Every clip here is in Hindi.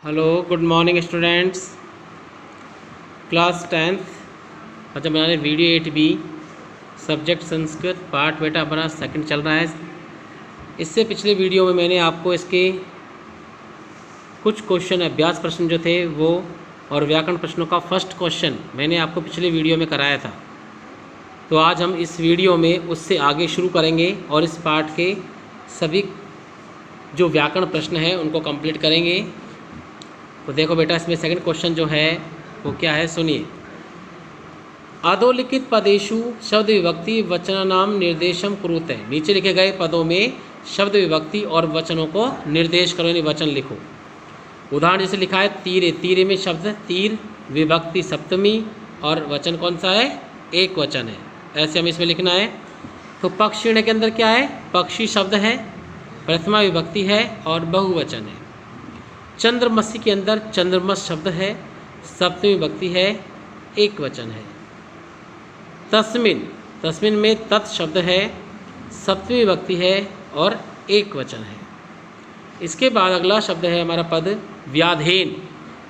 Hello good morning students, class 10th। अच्छा, बनाने video 8B subject Sanskrit part बेटा अपना सेकंड चल रहा है। इससे पिछले वीडियो में मैंने आपको इसके कुछ क्वेश्चन अभ्यास प्रश्न जो थे वो और व्याकरण प्रश्नों का फर्स्ट क्वेश्चन मैंने आपको पिछले वीडियो में कराया था। तो आज हम इस वीडियो में उससे आगे शुरू करेंगे और इस पार्ट के सभी जो व्याकरण प्रश्न हैं उनको कंप्लीट करेंगे। तो देखो बेटा, इसमें सेकंड क्वेश्चन जो है वो क्या है, सुनिए। अधोलिखित पदेषु शब्द विभक्ति वचनानाम निर्देशम कुरुते। नीचे लिखे गए पदों में शब्द विभक्ति और वचनों को निर्देश करो, यानी वचन लिखो। उदाहरण जैसे लिखा है तीरे, तीरे में शब्द तीर, विभक्ति सप्तमी और वचन कौन सा है, एक वचन है। ऐसे हमें इसमें लिखना है। तो पक्षिण के अंदर क्या है, पक्षी शब्द है, प्रथमा विभक्ति है और बहुवचन है। चंद्रमसी के अंदर चंद्रमस शब्द है, सप्तमी विभक्ति है, एक वचन है। तस्मिन, तस्मिन में तत् शब्द है, सप्तमी विभक्ति है और एक वचन है। इसके बाद अगला शब्द है हमारा पद व्याधेन।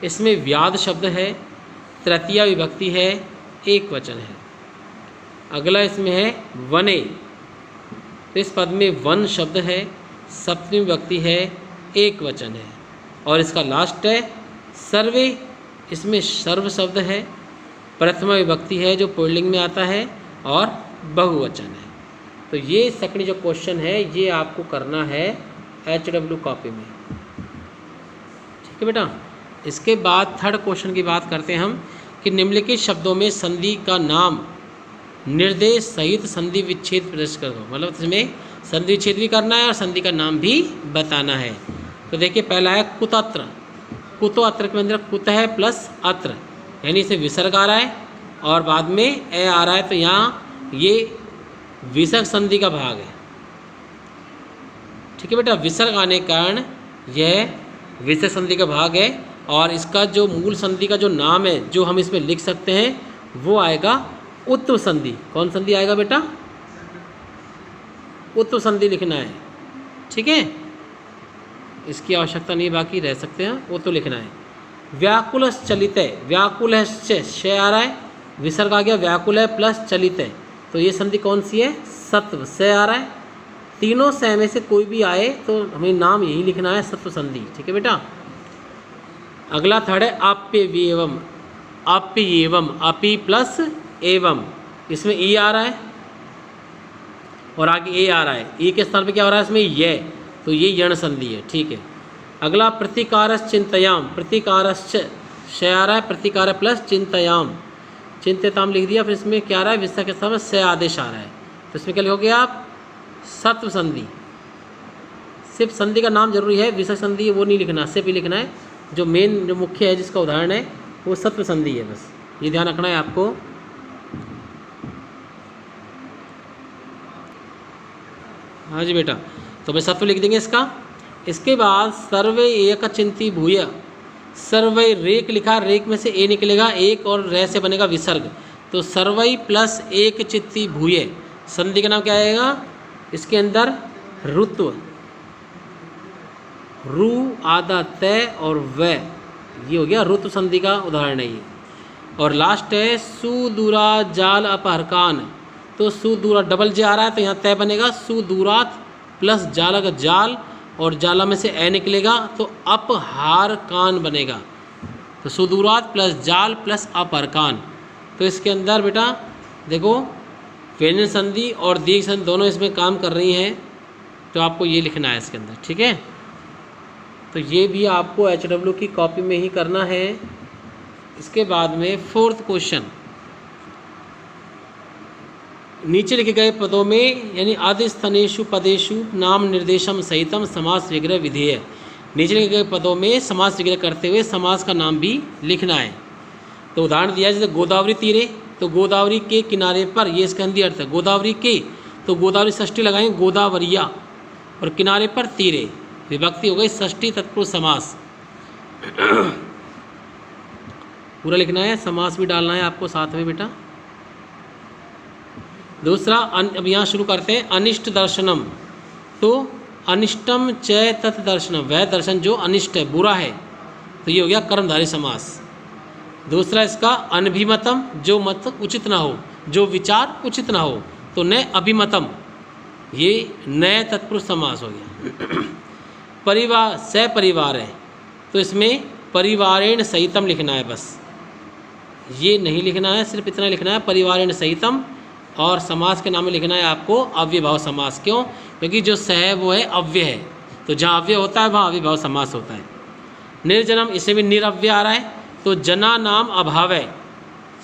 इसमें व्याध शब्द है, तृतीया विभक्ति है, एक वचन है। अगला इसमें है वने। तो इस पद में वन शब्द है, सप्तमी विभक्ति है, एक वचन है। और इसका लास्ट है सर्वे। इसमें सर्व शब्द है, प्रथमा विभक्ति है जो पुल्लिंग में आता है और बहुवचन है। तो ये सेकंड जो क्वेश्चन है ये आपको करना है HW कॉपी में, ठीक है बेटा। इसके बाद थर्ड क्वेश्चन की बात करते हैं हम कि निम्नलिखित शब्दों में संधि का नाम निर्देश सहित संधि विच्छेद प्रदर्शित करो। मतलब इसमें संधि विच्छेद भी करना है और संधि का नाम भी बताना है। तो देखिए, पहला है कुतत्र। कुतो अत्र के अंदर कुत है प्लस अत्र, यानी इसे विसर्ग आ रहा है और बाद में ए आ रहा है। तो यहाँ ये विसर्ग संधि का भाग है, ठीक है बेटा। विसर्ग आने के कारण यह विसर्ग संधि का भाग है। और इसका जो मूल संधि का जो नाम है जो हम इसमें लिख सकते हैं वो आएगा उत्व संधि। कौन संधि आएगा बेटा, उत्व संधि लिखना है, ठीक है। इसकी आवश्यकता नहीं, बाकी रह सकते हैं, वो तो लिखना है। व्याकुल चलित है, व्याकुल है श आ रहा है, विसर्ग आ गया, व्याकुल है प्लस चलित है। तो ये संधि कौन सी है, सत्व से आ रहा है। तीनों से में से कोई भी आए तो हमें नाम यही लिखना है, सत्व संधि, ठीक है बेटा। अगला थर्ड है आप्यव्ययम। आप्येवम, अपि प्लस एवं, इसमें ई आ रहा है और आगे ए आ रहा है। ई के स्थान पे क्या हो रहा है इसमें, ये, तो ये यण संधि है, ठीक है। अगला प्रतिकारश्च चिंतयाम। प्रतिकारश्च श आ रहा है, प्रतिकार प्लस चिंतयाम, चिंतताम लिख दिया। फिर इसमें क्या आ रहा है, विसर्ग के स्थान में स आदेश आ रहा है। तो इसमें क्या लिखोगे आप, सत्व संधि। सिर्फ संधि का नाम जरूरी है, विसर्ग संधि वो नहीं लिखना, सिर्फ ही लिखना है। जो मेन जो मुख्य है जिसका उदाहरण है वो सत्व संधि है, बस ये ध्यान रखना है आपको। हाँ जी बेटा, तो मैं सत्व लिख देंगे इसका। इसके बाद सर्वे एक चिंती भूय। सर्वै रेक लिखा, रेक में से ए निकलेगा, एक और रे से बनेगा विसर्ग। तो सर्वै प्लस एक चित्ती भूय, संधि का नाम क्या आएगा इसके अंदर, ऋत्व। रु आधा तय और व, ये हो गया ऋतु संधि का उदाहरण है ये। और लास्ट है सुदूरा जाल अपहरकान। तो सुदूरा डबल जे आ रहा है तो यहाँ तय बनेगा, सुदूरात प्लस जाला का जाल और जाला में से ए निकलेगा तो अपहार कान बनेगा। तो सुदूरात प्लस जाल प्लस अपहरकान। तो इसके अंदर बेटा देखो व्यंजन संधि और दीर्घ संधि दोनों इसमें काम कर रही हैं, तो आपको ये लिखना है इसके अंदर, ठीक है। तो ये भी आपको HW की कॉपी में ही करना है। इसके बाद में फोर्थ क्वेश्चन, नीचे लिखे गए पदों में यानी आदिस्थनेषु पदेषु नाम निर्देशम सहितम समास विग्रह विधेय। नीचे लिखे गए पदों में समास विग्रह करते हुए समास का नाम भी लिखना है। तो उदाहरण दिया जैसे गोदावरी तीरे, तो गोदावरी के किनारे पर, ये इसका हिंदी अर्थ है। गोदावरी के, तो गोदावरी षष्ठी लगाएंगे गोदावरिया, और किनारे पर तीरे, विभक्ति हो गई षष्ठी तत्पुरुष समास। पूरा लिखना है, समास भी डालना है आपको साथ में बेटा। दूसरा, अब यहाँ शुरू करते हैं अनिष्ट दर्शनम। तो अनिष्टम च तत् दर्शनम, वह दर्शन जो अनिष्ट है, बुरा है, तो ये हो गया कर्मधारय समास। दूसरा इसका अनभिमतम, जो मत उचित ना हो, जो विचार उचित ना हो, तो न अभिमतम, ये नए तत्पुरुष समास हो गया। परिवार, सपरिवार है तो इसमें परिवारेण सहितम लिखना है, बस ये नहीं लिखना है, सिर्फ इतना लिखना है परिवारेण सहितम। और समास के नाम में लिखना है आपको अव्ययभाव समास। क्यों? क्योंकि जो स है वो है अव्यय है, तो जहाँ अव्यय होता है वहाँ अव्ययभाव समास होता है। निर्जनम, इसे भी निरव्यय आ रहा है, तो जना नाम अभाव है,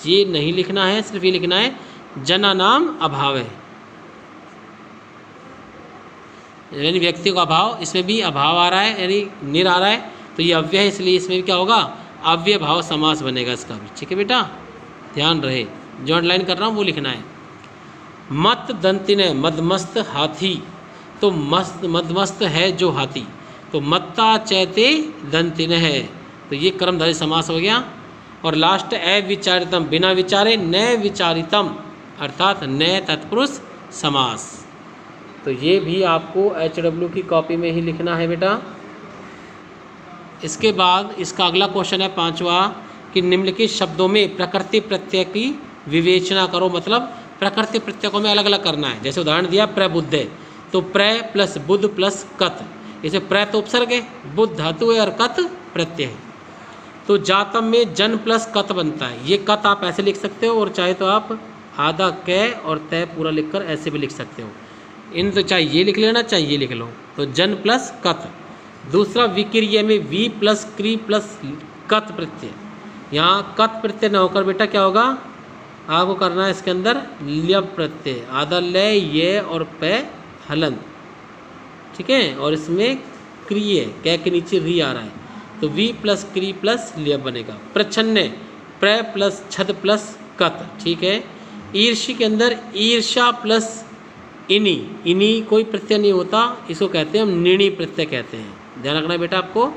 ये नहीं लिखना है, सिर्फ ये लिखना है जना नाम अभाव है, यानी व्यक्ति का अभाव, इसमें भी अभाव आ रहा है यानी निर आ रहा है, तो ये अव्यय है, इसलिए इसमें भी क्या होगा अव्यय भाव समास बनेगा इसका भी। ठीक है बेटा, ध्यान रहे, जो अंडरलाइन कर रहा हूँ वो लिखना है। मत दंतिन, मदमस्त हाथी, तो मस्त मदमस्त है जो हाथी, तो मत्ता चैते दंतिन है, तो ये कर्मधारय समास हो गया। और लास्ट अविचारितम, बिना विचारे न विचारितम, अर्थात न तत्पुरुष समास। तो ये भी आपको HW की कॉपी में ही लिखना है बेटा। इसके बाद इसका अगला क्वेश्चन है 5वां कि निम्नलिखित शब्दों में प्रकृति प्रत्यय की विवेचना करो, मतलब प्रकृति प्रत्यय को हमें अलग अलग करना है। जैसे उदाहरण दिया प्रबुद्ध है, तो प्र प्लस बुद्ध प्लस कत, इसे प्र तो उपसर्ग है, बुद्ध धातु है और कत प्रत्यय है। तो जातम में जन प्लस कत बनता है, ये कत आप ऐसे लिख सकते हो, और चाहे तो आप आधा कै और तय पूरा लिखकर ऐसे भी लिख सकते हो। इन तो चाहे ये लिख लेना, चाहे ये लिख लो, तो जन प्लस कत। दूसरा विक्रिय में वी प्लस क्री प्लस कत प्रत्यय, यहाँ कत प्रत्यय न होकर बेटा क्या होगा, आपको करना है इसके अंदर ल्यप प्रत्यय, आधा लय ये और पे हलन, ठीक है। और इसमें क्रिय कै के नीचे री आ रहा है, तो वी प्लस क्री प्लस ल्यप बनेगा। प्रच्छन्न प्र प्लस छद प्लस कत, ठीक है। ईर्षि के अंदर ईर्षा प्लस इनी, इनी कोई प्रत्यय नहीं होता, इसको कहते हैं हम निर्णी प्रत्यय कहते हैं। ध्यान रखना बेटा, आपको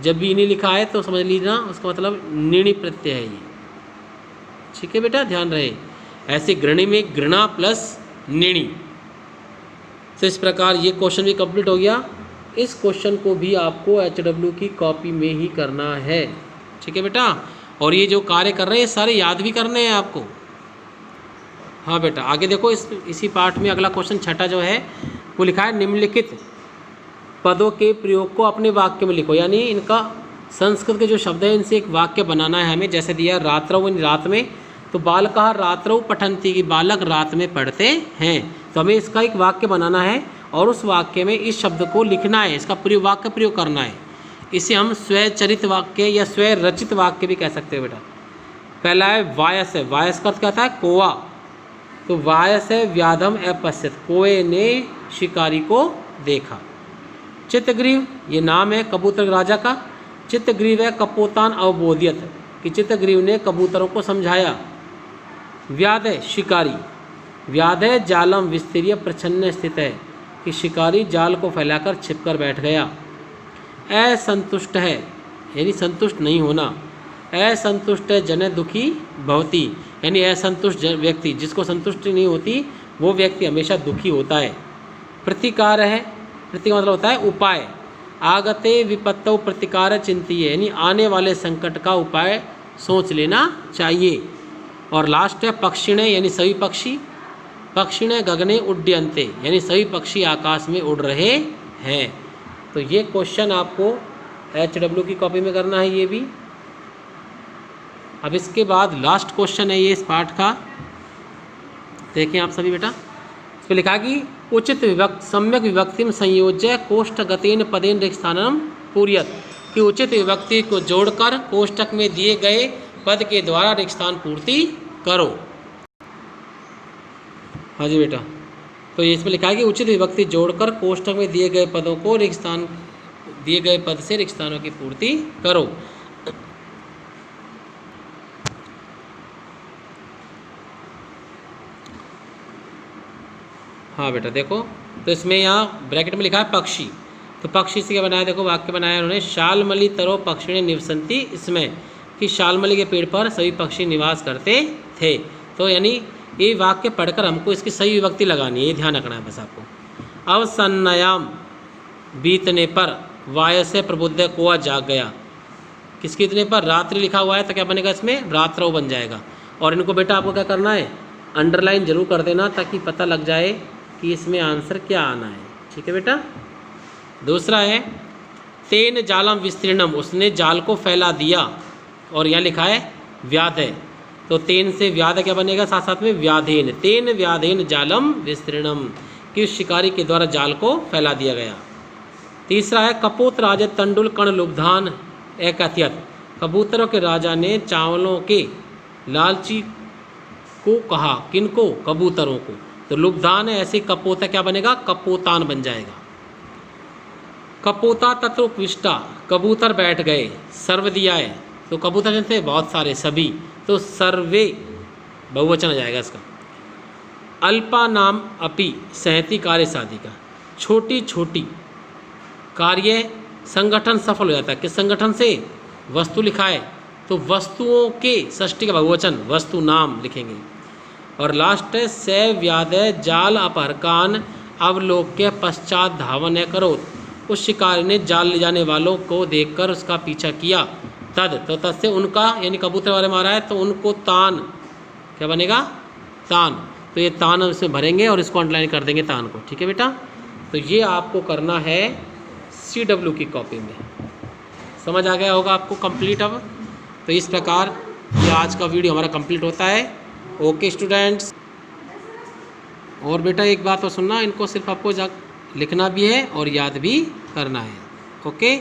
जब भी इनी लिखा है तो समझ लीजिए ना, उसका मतलब निर्णी प्रत्यय है ये, ठीक है बेटा, ध्यान रहे। ऐसे गृणी में घृणा प्लस निर्णी। तो इस प्रकार ये क्वेश्चन भी कंप्लीट हो गया। इस क्वेश्चन को भी आपको HW की कॉपी में ही करना है, ठीक है बेटा। और ये जो कार्य कर रहे हैं ये सारे याद भी करने हैं आपको। हाँ बेटा, आगे देखो, इसी पार्ट में अगला क्वेश्चन छठा जो है वो लिखा है निम्नलिखित पदों के प्रयोग को अपने वाक्य में लिखो, यानी इनका संस्कृत के जो शब्द हैं इनसे एक वाक्य बनाना है हमें। जैसे दिया रात्रौ, रात में, तो बालकः रात्रौ पठन्ति, की बालक रात में पढ़ते हैं, तो हमें इसका एक वाक्य बनाना है और उस वाक्य में इस शब्द को लिखना है, इसका प्रयोग वाक्य प्रयोग करना है। इसे हम स्वचरित वाक्य या स्व रचित वाक्य भी कह सकते हो बेटा। पहला है वायस, है वायस का अर्थ क्या था, कोआ, तो वायस है व्याधम अपश्यत, कोए ने शिकारी को देखा। चित्तग्रीव, ये नाम है कबूतर राजा का, चित्तग्रीव है कपोतान अवबोधियत, कि चित्तग्रीव ने कबूतरों को समझाया। व्याध है शिकारी, व्याध है जालम विस्तीर्य प्रच्छन्न स्थित है, कि शिकारी जाल को फैलाकर छिपकर बैठ गया। असंतुष्ट है, यानी संतुष्ट नहीं होना। असंतुष्ट है जन दुखी भवती, यानी असंतुष्ट व्यक्ति, जिसको संतुष्टि नहीं होती वो व्यक्ति हमेशा दुखी होता है। प्रतिकार है, प्रति मतलब होता है उपाय। आगते विपत्तौ प्रतिकार चिंतिये, यानी आने वाले संकट का उपाय सोच लेना चाहिए। और लास्ट है पक्षिणे, यानी सभी पक्षी, पक्षिणे गगने उड्डयन्ते, यानी सभी पक्षी आकाश में उड़ रहे हैं। तो ये क्वेश्चन आपको HW की कॉपी में करना है ये भी। अब इसके बाद लास्ट क्वेश्चन है ये इस पाठ का, देखें आप सभी बेटा। इस पर लिखा कि उचित विभक्ति सम्यक विभक्ति संयोज्य कोष्ठगतेन पदेन रिक्तस्थानम पूर्यत, कि उचित विभक्ति को जोड़कर कोष्ठक में दिए गए पद के द्वारा रिक्तस्थान पूर्ति करो। हाँ जी बेटा, तो ये इसमें लिखा है कि उचित विभक्ति जोड़कर कोष्ठक में दिए गए पदों को रिक्तस्थान, दिए गए पद से रिक्तस्थानों की पूर्ति करो। हाँ बेटा देखो, तो इसमें यहाँ ब्रैकेट में लिखा है पक्षी, तो पक्षी से क्या बनाया, देखो वाक्य बनाया उन्होंने, शालमली तरो पक्षिणे निवसंती, इसमें कि शालमली के पेड़ पर सभी पक्षी निवास करते थे। तो यानी ये वाक्य पढ़कर हमको इसकी सही विभक्ति लगानी है, ये ध्यान रखना है बस आपको। अवसन्नयाम, बीतने पर, वायु से प्रबुद्ध कोआ जाग गया, किसके इतने पर रात्रि लिखा हुआ है तो क्या बनेगा इसमें रात्रौ बन जाएगा। और इनको बेटा आपको क्या करना है, अंडरलाइन जरूर कर देना ताकि पता लग जाए कि इसमें आंसर क्या आना है। ठीक है बेटा। दूसरा है तेन जालम विस्तीर्णम, उसने जाल को फैला दिया, और यहाँ लिखा है व्याध है तो तेन से व्याध क्या बनेगा, साथ साथ में व्याधेन, तेन व्याधेन जालम विस्तीर्णम, कि उस शिकारी के द्वारा जाल को फैला दिया गया। तीसरा है कपोत राज तंडुल कण लुब्धान एकथ्यत, कबूतरों के राजा ने चावलों के लालची को कहा, किनको, कबूतरों को, तो लुब्धान है, ऐसे कपोता क्या बनेगा, कपोतान बन जाएगा। कपोता तत्व उपविष्टा, कबूतर बैठ गए, सर्व दिया है तो कबूतर जैसे बहुत सारे सभी, तो सर्वे बहुवचन आ जाएगा इसका। अल्पा नाम अपि सहती कार्य साधिका, छोटी छोटी कार्य संगठन सफल हो जाता है, किस संगठन से, वस्तु लिखा है तो वस्तुओं के षष्ठी का बहुवचन वस्तु नाम लिखेंगे। और लास्ट है से व्यादय जाल अपहरकान अवलोक्य पश्चात धावन है करो, उस शिकारी ने जाल ले जाने वालों को देखकर उसका पीछा किया, तद तो तद से उनका, यानी कबूतर वाले मारा है तो उनको तान, क्या बनेगा, तान, तो ये तान इसमें भरेंगे और इसको अंडरलाइन कर देंगे तान को। ठीक है बेटा। तो ये आपको करना है CW की कॉपी में। समझ आ गया होगा आपको कंप्लीट अब। तो इस प्रकार ये आज का वीडियो हमारा कंप्लीट होता है। Okay students. और बेटा एक बात तो सुनना, इनको सिर्फ आपको लिखना भी है और याद भी करना है। ओके।